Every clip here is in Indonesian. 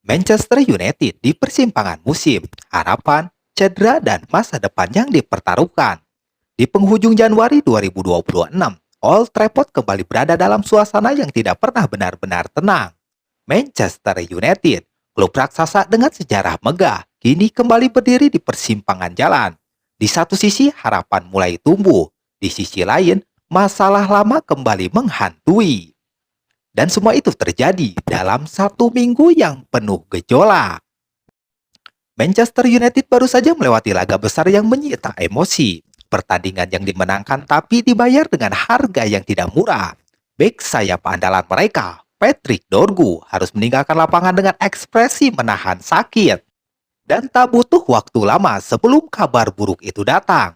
Manchester United di persimpangan musim, harapan, cedera, dan masa depan yang dipertaruhkan. Di penghujung Januari 2026, Old Trafford kembali berada dalam suasana yang tidak pernah benar-benar tenang. Manchester United, klub raksasa dengan sejarah megah, kini kembali berdiri di persimpangan jalan. Di satu sisi, harapan mulai tumbuh. Di sisi lain, masalah lama kembali menghantui. Dan semua itu terjadi dalam satu minggu yang penuh gejolak. Manchester United baru saja melewati laga besar yang menyita emosi. Pertandingan yang dimenangkan tapi dibayar dengan harga yang tidak murah. Bek sayap andalan mereka, Patrick Dorgu, harus meninggalkan lapangan dengan ekspresi menahan sakit. Dan tak butuh waktu lama sebelum kabar buruk itu datang.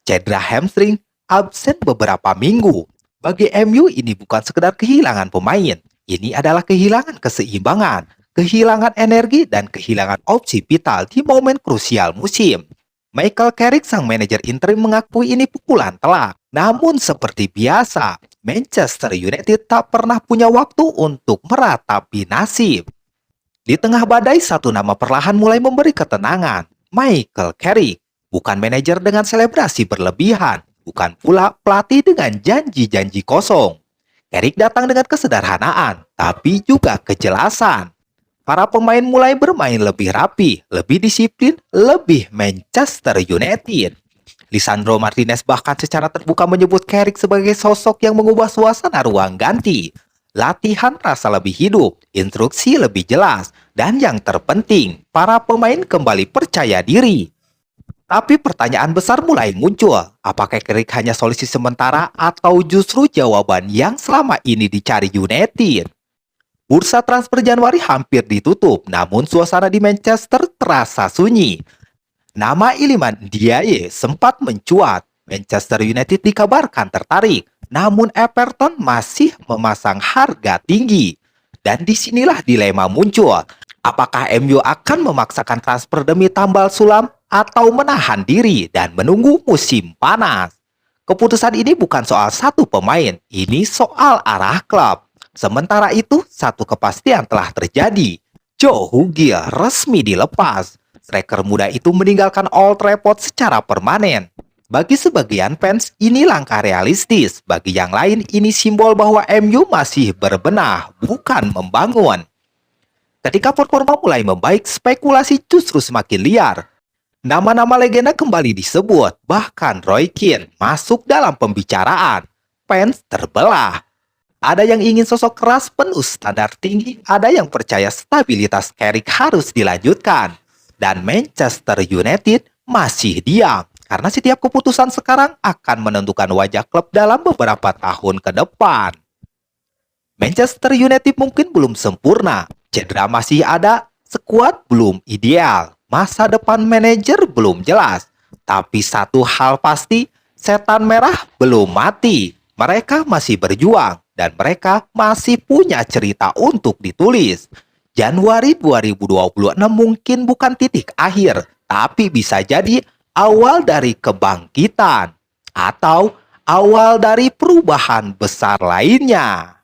Cedera hamstring, absen beberapa minggu. Bagi MU ini bukan sekedar kehilangan pemain. Ini adalah kehilangan keseimbangan, kehilangan energi, dan kehilangan opsi vital di momen krusial musim. Michael Carrick, sang manajer interim, mengakui ini pukulan telak. Namun seperti biasa, Manchester United tak pernah punya waktu untuk meratapi nasib. Di tengah badai, satu nama perlahan mulai memberi ketenangan. Michael Carrick, bukan manajer dengan selebrasi berlebihan, bukan pula pelatih dengan janji-janji kosong. Carrick datang dengan kesederhanaan, tapi juga kejelasan. Para pemain mulai bermain lebih rapi, lebih disiplin, lebih Manchester United. Lisandro Martinez bahkan secara terbuka menyebut Carrick sebagai sosok yang mengubah suasana ruang ganti. Latihan rasa lebih hidup, instruksi lebih jelas, dan yang terpenting, para pemain kembali percaya diri. Tapi pertanyaan besar mulai muncul. Apakah Carrick hanya solusi sementara atau justru jawaban yang selama ini dicari United? Bursa transfer Januari hampir ditutup, namun suasana di Manchester terasa sunyi. Nama Iliman Ndiaye sempat mencuat. Manchester United dikabarkan tertarik, namun Everton masih memasang harga tinggi. Dan disinilah dilema muncul. Apakah MU akan memaksakan transfer demi tambal sulam atau menahan diri dan menunggu musim panas? Keputusan ini bukan soal satu pemain, ini soal arah klub. Sementara itu, satu kepastian telah terjadi. Joe Hughes resmi dilepas. Striker muda itu meninggalkan Old Trafford secara permanen. Bagi sebagian fans, ini langkah realistis. Bagi yang lain, ini simbol bahwa MU masih berbenah, bukan membangun. Ketika performa mulai membaik, spekulasi justru semakin liar. Nama-nama legenda kembali disebut, bahkan Roy Keane masuk dalam pembicaraan. Fans terbelah. Ada yang ingin sosok keras penuh standar tinggi, ada yang percaya stabilitas Carrick harus dilanjutkan. Dan Manchester United masih diam, karena setiap keputusan sekarang akan menentukan wajah klub dalam beberapa tahun ke depan. Manchester United mungkin belum sempurna, cedera masih ada, skuad belum ideal, masa depan manajer belum jelas. Tapi satu hal pasti, setan merah belum mati. Mereka masih berjuang, dan mereka masih punya cerita untuk ditulis. Januari 2026 mungkin bukan titik akhir, tapi bisa jadi awal dari kebangkitan atau awal dari perubahan besar lainnya.